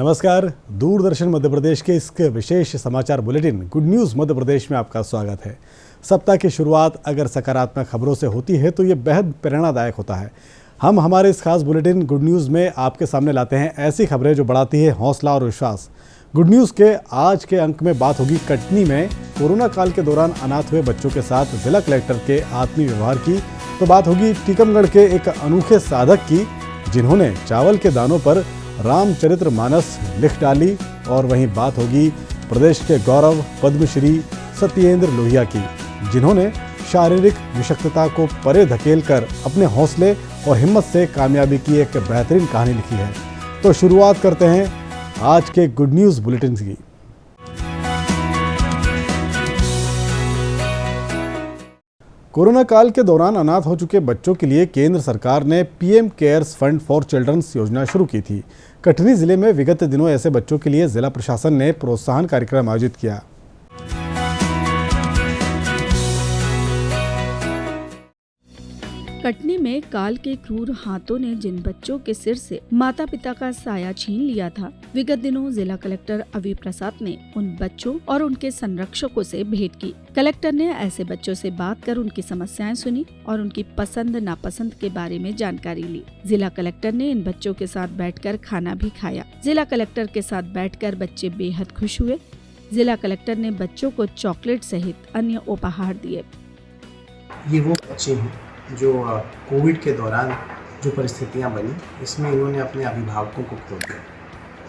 नमस्कार, दूरदर्शन मध्य प्रदेश के इस विशेष समाचार bulletin good news Madhya Pradesh में आपका स्वागत है। सप्ताह की शुरुआत अगर सकारात्मक खबरों से होती है तो ये बेहद प्रेरणादायक होता है। हम हमारे इस खास बुलेटिन गुड न्यूज़ में आपके सामने लाते हैं ऐसी खबरें जो बढ़ाती है हौसला और विश्वास। गुड न्यूज़ के आज के अंक में बात होगी कटनी में कोरोना काल के दौरान अनाथ हुए बच्चों के साथ जिला कलेक्टर के आत्मीय व्यवहार की, तो बात होगी टीकमगढ़ के एक अनोखे साधक की जिन्होंने चावल के दानों पर रामचरितमानस लिख डाली, और वहीं बात होगी प्रदेश के गौरव पद्मश्री सत्येंद्र लोहिया की जिन्होंने शारीरिक विषाक्तता को परे धकेलकर अपने हौसले और हिम्मत से कामयाबी की एक बेहतरीन कहानी लिखी है। तो शुरुआत करते हैं आज के गुड न्यूज़ बुलेटिन की। कोरोना काल के दौरान अनाथ हो चुके बच्चों के लिए केंद्र सरकार ने PM CARES fund for childrens योजना शुरू की थी। कटनी जिले में विगत दिनों ऐसे बच्चों के लिए जिला प्रशासन ने प्रोत्साहन कार्यक्रम आयोजित किया। कटनी में काल के क्रूर हाथों ने जिन बच्चों के सिर से माता पिता का साया छीन लिया था, विगत दिनों जिला कलेक्टर अवी प्रसाद ने उन बच्चों और उनके संरक्षकों से भेंट की। कलेक्टर ने ऐसे बच्चों से बात कर उनकी समस्याएं सुनी और उनकी पसंद नापसंद के बारे में जानकारी ली। जिला कलेक्टर ने इन बच्चों के साथ बैठकर खाना भी खाया। जिला कलेक्टर के साथ बैठकर बच्चे बेहद खुश हुए। जिला कलेक्टर ने बच्चों को चॉकलेट सहित अन्य उपहार दिए। ये वो बच्चे हैं जो कोविड के दौरान जो परिस्थितियां बनी, इसमें इन्होंने अपने अभिभावकों को खो दिया।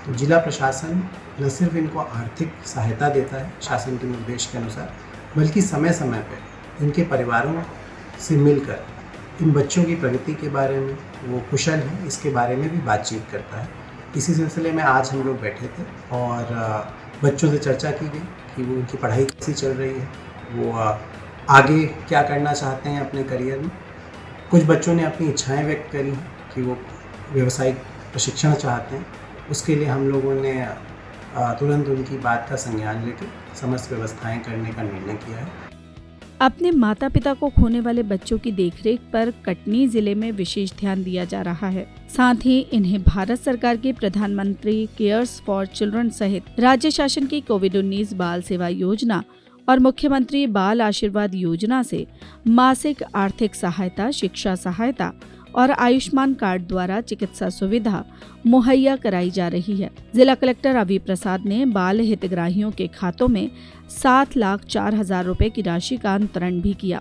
तो जिला प्रशासन न सिर्फ इनको आर्थिक सहायता देता है शासन के निर्देश के अनुसार, बल्कि समय समय पर इनके परिवारों से मिलकर इन बच्चों की प्रगति के बारे में, वो कुशल हैं इसके बारे में भी बातचीत करता है। इसी सिलसिले में आज हम लोग बैठे थे और बच्चों से चर्चा की गई कि वो उनकी पढ़ाई कैसी चल रही है, वो आगे क्या करना चाहते हैं अपने करियर में। कुछ बच्चों ने अपनी इच्छाएं व्यक्त करी कि वो व्यावसायिक प्रशिक्षण चाहते हैं। उसके लिए हम लोगों ने तुरंत उनकी बात का संज्ञान लेकर समस्त व्यवस्थाएं करने का निर्णय किया है। अपने माता पिता को खोने वाले बच्चों की देखरेख पर कटनी जिले में विशेष ध्यान दिया जा रहा है। साथ ही इन्हें भारत सरकार की प्रधानमंत्री केयर्स फॉर चिल्ड्रन सहित राज्य शासन की कोविड-19 बाल सेवा योजना और मुख्यमंत्री बाल आशीर्वाद योजना से मासिक आर्थिक सहायता, शिक्षा सहायता और आयुष्मान कार्ड द्वारा चिकित्सा सुविधा मुहैया कराई जा रही है। जिला कलेक्टर अवी प्रसाद ने बाल हितग्राहियों के खातों में 7,04,000 रुपए की राशि का अंतरण भी किया।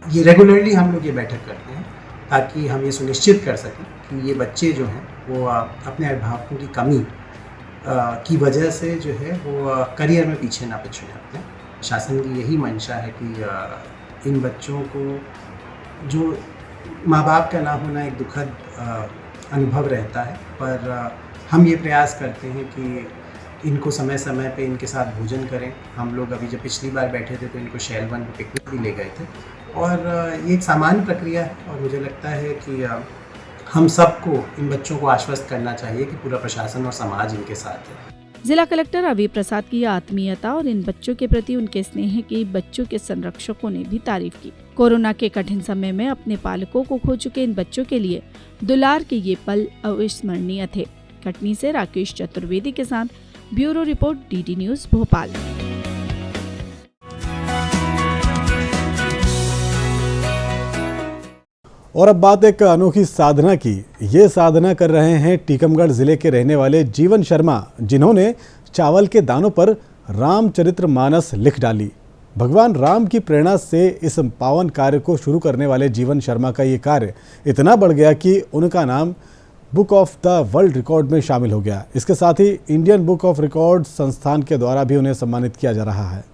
ये रेगुलरली हम लोग ये बैठक करते हैं ताकि हम ये सुनिश्चित कर सकें कि ये बच्चे जो हैं वो अपने अभिभावकों की कमी की वजह से जो है वो करियर में पीछे ना पिछड़े। अपने शासन की यही मंशा है कि इन बच्चों को, जो माँ बाप का ना होना एक दुखद अनुभव रहता है, पर हम ये प्रयास करते हैं कि इनको समय समय पे इनके साथ भोजन करें। हम लोग अभी जब पिछली बार बैठे थे तो इनको शैलवन पिकनिक भी ले गए थे और ये एक सामान्य प्रक्रिया है और मुझे लगता है कि हम सबको इन बच्चों को आश्वस्त करना चाहिए कि पूरा प्रशासन और समाज इनके साथ है। जिला कलेक्टर अवी प्रसाद की आत्मीयता और इन बच्चों के प्रति उनके स्नेह की बच्चों के संरक्षकों ने भी तारीफ की। कोरोना के कठिन समय में अपने पालकों को खो चुके इन बच्चों के लिए दुलार के ये पल अविस्मरणीय थे। कटनी से राकेश चतुर्वेदी के साथ bureau report, DD news Bhopal. और अब बात एक अनोखी साधना की। ये साधना कर रहे हैं टीकमगढ़ जिले के रहने वाले जीवन शर्मा, जिन्होंने चावल के दानों पर रामचरितमानस लिख डाली। भगवान राम की प्रेरणा से इस पावन कार्य को शुरू करने वाले जीवन शर्मा का ये कार्य इतना बढ़ गया कि उनका नाम book of the world record में शामिल हो गया। इसके साथ ही इंडियन बुक ऑफ रिकॉर्ड संस्थान के द्वारा भी उन्हें सम्मानित किया जा रहा है।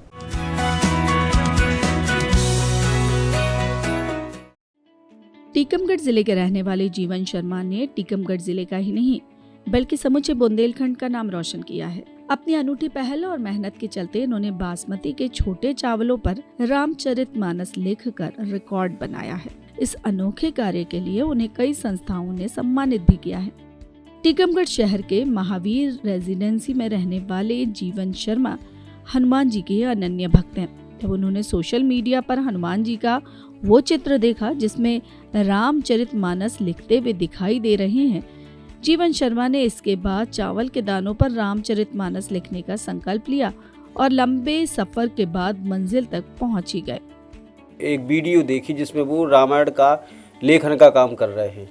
टीकमगढ़ जिले के रहने वाले जीवन शर्मा ने टीकमगढ़ जिले का ही नहीं बल्कि समूचे बुंदेलखंड का नाम रोशन किया है। अपनी अनूठी पहल और मेहनत के चलते इन्होंने बासमती के छोटे चावलों पर रामचरितमानस लिखकर रिकॉर्ड बनाया है। इस अनोखे कार्य के लिए उन्हें कई संस्थाओं ने सम्मानित भी किया है। टीकमगढ़ शहर के महावीर रेजिडेंसी में रहने वाले जीवन शर्मा हनुमान जी के अनन्य भक्त हैं। जब उन्होंने सोशल मीडिया पर हनुमान जी का वो चित्र देखा जिसमें रामचरितमानस लिखते हुए दिखाई दे रहे हैं, जीवन शर्मा ने इसके बाद चावल के दानों पर रामचरितमानस लिखने का संकल्प लिया और लंबे सफर के बाद मंजिल तक पहुंच ही गए। एक वीडियो देखी जिसमें वो रामायण का लेखन का काम कर रहे हैं।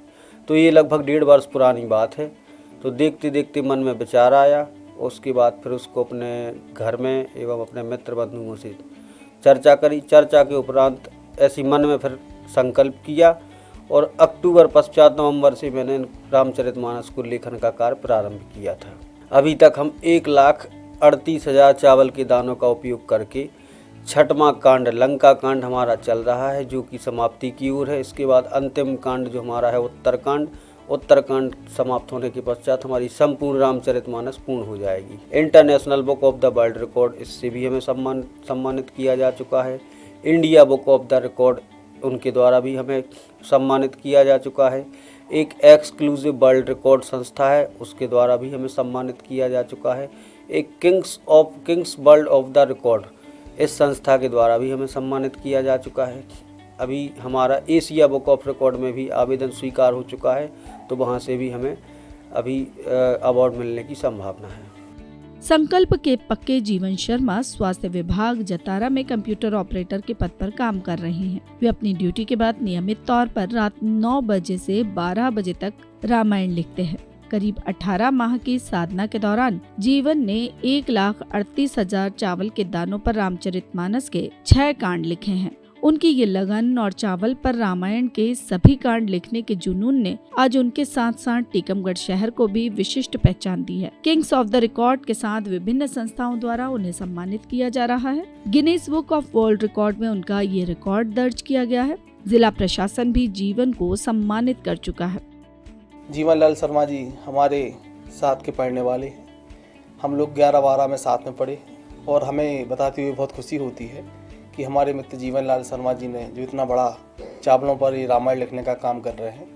तो ये लगभग 1.5 वर्ष पुरानी बात है। तो देखते देखते मन में विचार आया। उसके बाद फिर उसको अपने घर में एवं अपने मित्र बंधुओं से चर्चा करी। चर्चा के उपरांत ऐसी मन में फिर संकल्प किया और अक्टूबर पश्चात नवंबर से मैंने रामचरितमानस को लेखन का कार्य प्रारंभ किया था। अभी तक हम 1,38,000 चावल के दानों का उपयोग करके 6वां कांड लंका कांड हमारा चल रहा है, जो कि समाप्ति की ओर है। इसके बाद अंतिम कांड जो हमारा है उत्तरकांड समाप्त होने के पश्चात हमारी संपूर्ण रामचरितमानस पूर्ण हो जाएगी। International book of the world record इससे भी हमें सम्मानित किया जा चुका है। India book of the record उनके द्वारा भी हमें सम्मानित किया जा चुका है। एक एक्सक्लूसिव वर्ल्ड रिकॉर्ड संस्था है, उसके द्वारा भी हमें सम्मानित किया जा चुका है। एक Kings world of the record इस संस्था के द्वारा भी हमें सम्मानित किया जा चुका है। अभी हमारा एशिया बुक ऑफ रिकॉर्ड में भी आवेदन स्वीकार हो चुका है, तो वहाँ से भी हमें अभी अवार्ड मिलने की संभावना है। संकल्प के पक्के जीवन शर्मा स्वास्थ्य विभाग जतारा में कंप्यूटर ऑपरेटर के पद पर काम कर रहे हैं। वे अपनी ड्यूटी के बाद नियमित तौर पर रात 9 बजे से 12 बजे तक रामायण लिखते हैं। करीब 18 माह की साधना के दौरान जीवन ने 1,38,000 चावल के दानों पर रामचरितमानस के 6 कांड लिखे हैं। उनकी ये लगन और चावल पर रामायण के सभी कांड लिखने के जुनून ने आज उनके साथ साथ टीकमगढ़ शहर को भी विशिष्ट पहचान दी है। किंग्स ऑफ द रिकॉर्ड के साथ विभिन्न संस्थाओं द्वारा उन्हें सम्मानित किया जा रहा है। Guinness book of world record में उनका ये रिकॉर्ड दर्ज किया गया है। जिला प्रशासन भी जीवन को सम्मानित कर चुका है। जीवन लाल शर्मा जी हमारे साथ के पढ़ने वाले हैं। हम लोग 11-12 में साथ में पढ़े और हमें बताते हुए बहुत खुशी होती है कि हमारे मित्र जीवन लाल शर्मा जी ने जो इतना बड़ा चावलों पर ये रामायण लिखने का काम कर रहे हैं,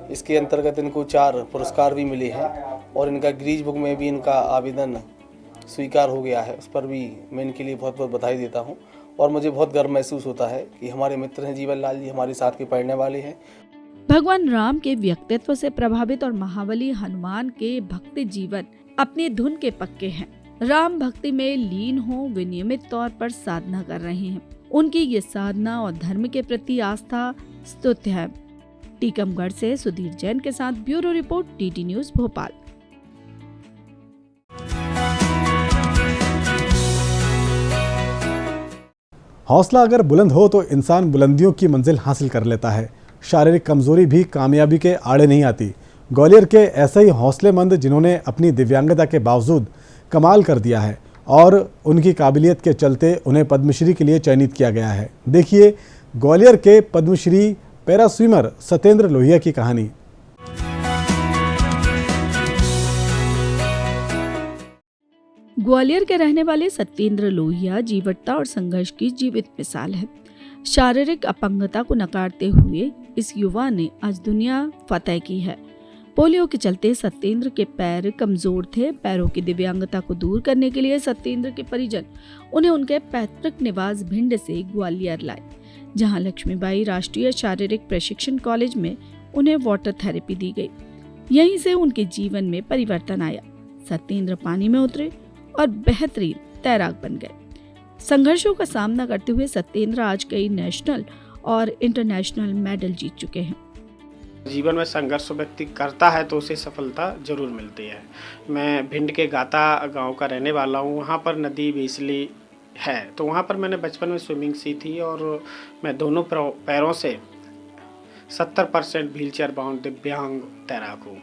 इसके अंतर्गत इनको 4 पुरस्कार भी मिले हैं और इनका गिनीज बुक में भी इनका आवेदन स्वीकार हो गया है। उस पर भी मैं इनके लिए बहुत बहुत बधाई देता हूँ और मुझे बहुत गर्व महसूस होता है कि हमारे मित्र हैं जीवन लाल जी, हमारे साथ के पढ़ने वाले हैं। भगवान राम के व्यक्तित्व से प्रभावित और महाबली हनुमान के भक्ति जीवन अपनी धुन के पक्के हैं। राम भक्ति में लीन हो वे नियमित तौर पर साधना कर रहे हैं। उनकी ये साधना और धर्म के प्रति आस्था स्तुत्य है। टीकमगढ़ से सुधीर जैन के साथ bureau report TT news Bhopal. हौसला अगर बुलंद हो तो इंसान बुलंदियों की मंजिल हासिल कर लेता है। शारीरिक कमजोरी भी कामयाबी के आड़े नहीं आती। ग्वालियर के ऐसे ही हौसलेमंद जिन्होंने अपनी दिव्यांगता के बावजूद कमाल कर दिया है और उनकी काबिलियत के चलते उन्हें पद्मश्री के लिए चयनित किया गया है। देखिए ग्वालियर के पद्मश्री पैरा स्विमर सत्येंद्र लोहिया की कहानी। ग्वालियर के रहने वाले सत्येंद्र लोहिया जीवटता और संघर्ष की जीवित मिसाल है। शारीरिक अपंगता को नकारते हुए इस युवा ने आज दुनिया फतेह की है। पोलियो के चलते सत्येंद्र के पैर कमजोर थे। पैरों की दिव्यांगता को दूर करने के लिए सत्येंद्र के परिजन उन्हें उनके पैतृक निवास भिंड से ग्वालियर लाए, जहां लक्ष्मीबाई राष्ट्रीय शारीरिक प्रशिक्षण कॉलेज में उन्हें वाटर थेरेपी दी गई। यहीं से उनके जीवन में परिवर्तन आया। सत्येंद्र पानी में उतरे और बेहतरीन तैराक बन गए। संघर्षों का सामना करते हुए सत्येंद्र आज कई नेशनल और इंटरनेशनल मेडल जीत चुके हैं। जीवन में संघर्ष व्यक्ति करता है तो उसे सफलता जरूर मिलती है। मैं भिंड के गाता गांव का रहने वाला हूं। वहां पर नदी बेसली है, तो वहां पर मैंने बचपन में स्विमिंग सीखी और मैं दोनों पैरों से 70% व्हीलचेयर बाउंड दिव्यांग तैराक हूँ।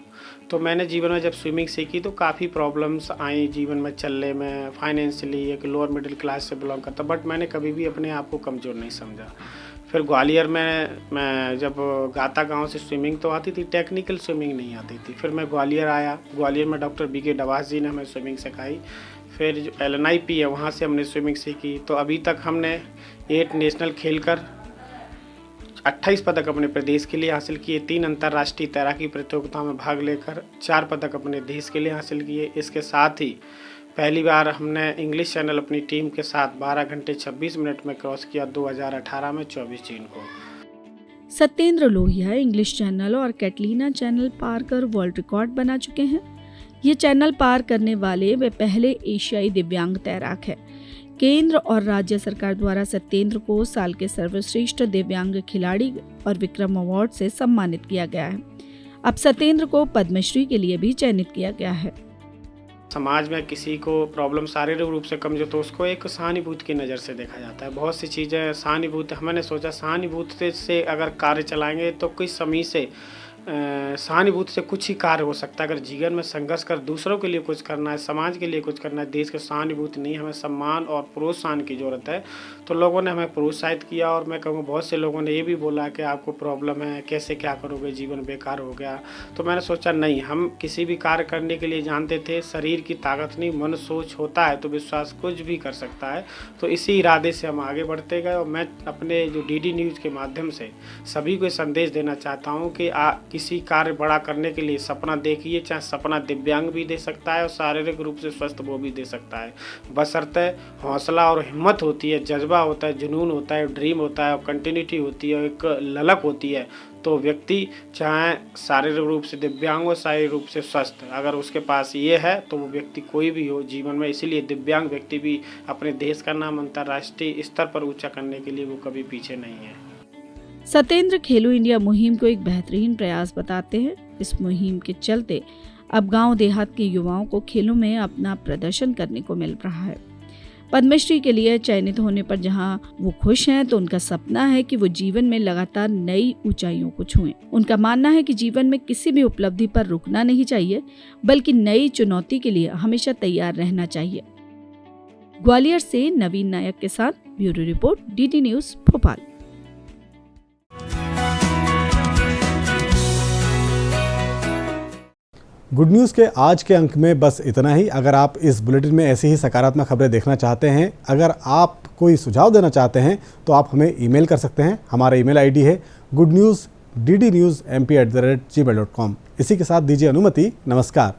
तो मैंने जीवन में जब स्विमिंग सीखी तो काफ़ी प्रॉब्लम्स आई जीवन में चलने में। फाइनेंशियली एक लोअर मिडिल क्लास से बिलोंग करता, बट मैंने कभी भी अपने आप को कमज़ोर नहीं समझा। फिर ग्वालियर में मैं जब गाता गांव से स्विमिंग तो आती थी, टेक्निकल स्विमिंग नहीं आती थी। फिर मैं ग्वालियर आया। ग्वालियर में डॉक्टर BK डवास जी ने हमें स्विमिंग सिखाई। फिर जो LNIP है वहाँ से हमने स्विमिंग सीखी। तो अभी तक हमने 8 नेशनल खेलकर 28 पदक अपने प्रदेश के लिए हासिल किए। 3 अंतर्राष्ट्रीय तैराकी प्रतियोगिताओं में भाग लेकर 4 पदक अपने देश के लिए हासिल किए। इसके साथ ही पहली बार हमने इंग्लिश चैनल अपनी टीम के साथ 12 घंटे 26 मिनट में क्रॉस किया 2018 में 24 जून को। सत्येंद्र लोहिया इंग्लिश चैनल और कैटलीना चैनल पार कर वर्ल्ड रिकॉर्ड बना चुके हैं। ये चैनल पार करने वाले वे पहले एशियाई दिव्यांग तैराक हैं। केंद्र और राज्य सरकार द्वारा सत्येंद्र को साल के सर्वश्रेष्ठ दिव्यांग खिलाड़ी और विक्रम अवार्ड से सम्मानित किया गया है। अब सत्येंद्र को पद्मश्री के लिए भी चयनित किया गया है। समाज में किसी को प्रॉब्लम शारीरिक रूप से कमजोर तो उसको एक सहानुभूति की नज़र से देखा जाता है। बहुत सी चीज़ें सहानुभूति, मैंने सोचा सहानुभूति से अगर कार्य चलाएंगे तो कोई समय से सहानुभूति से कुछ ही कार्य हो सकता है। अगर जीवन में संघर्ष कर दूसरों के लिए कुछ करना है, समाज के लिए कुछ करना है, देश के सहानुभूति नहीं, हमें सम्मान और प्रोत्साहन की ज़रूरत है। तो लोगों ने हमें प्रोत्साहित किया और मैं कहूँगा बहुत से लोगों ने ये भी बोला कि आपको प्रॉब्लम है, कैसे क्या करोगे, जीवन बेकार हो गया। तो मैंने सोचा नहीं, हम किसी भी कार्य करने के लिए जानते थे शरीर की ताकत नहीं, मन सोच होता है तो विश्वास कुछ भी कर सकता है। तो इसी इरादे से हम आगे बढ़ते गए और मैं अपने जो DD न्यूज़ के माध्यम से सभी को संदेश देना चाहता हूँ कि किसी कार्य बड़ा करने के लिए सपना देखिए, चाहे सपना दिव्यांग भी दे सकता है और शारीरिक रूप से स्वस्थ वो भी दे सकता है, बशर्ते हौसला और हिम्मत होती है, जज्बा होता है, जुनून होता है, ड्रीम होता है और कंटिन्यूटी होती है, एक ललक होती है। तो व्यक्ति चाहे शारीरिक रूप से दिव्यांग हो, शारीरिक रूप से स्वस्थ, अगर उसके पास ये है तो वो व्यक्ति कोई भी हो जीवन में, इसीलिए दिव्यांग व्यक्ति भी अपने देश का नाम अंतर्राष्ट्रीय स्तर पर ऊंचा करने के लिए वो कभी पीछे नहीं है। सत्येंद्र खेलो इंडिया मुहिम को एक बेहतरीन प्रयास बताते हैं। इस मुहिम के चलते अब गांव देहात के युवाओं को खेलों में अपना प्रदर्शन करने को मिल रहा है। पद्मश्री के लिए चयनित होने पर जहां वो खुश हैं तो उनका सपना है कि वो जीवन में लगातार नई ऊंचाइयों को छुएं। उनका मानना है कि जीवन में किसी भी उपलब्धि पर रुकना नहीं चाहिए, बल्कि नई चुनौती के लिए हमेशा तैयार रहना चाहिए। ग्वालियर से नवीन नायक के साथ bureau report, DD news Bhopal. Good news के आज के अंक में बस इतना ही। अगर आप इस बुलेटिन में ऐसी ही सकारात्मक खबरें देखना चाहते हैं, अगर आप कोई सुझाव देना चाहते हैं तो आप हमें ईमेल कर सकते हैं। हमारा ईमेल ID है goodnews@ddnewsmp@gmail.com। इसी के साथ दीजिए अनुमति। नमस्कार।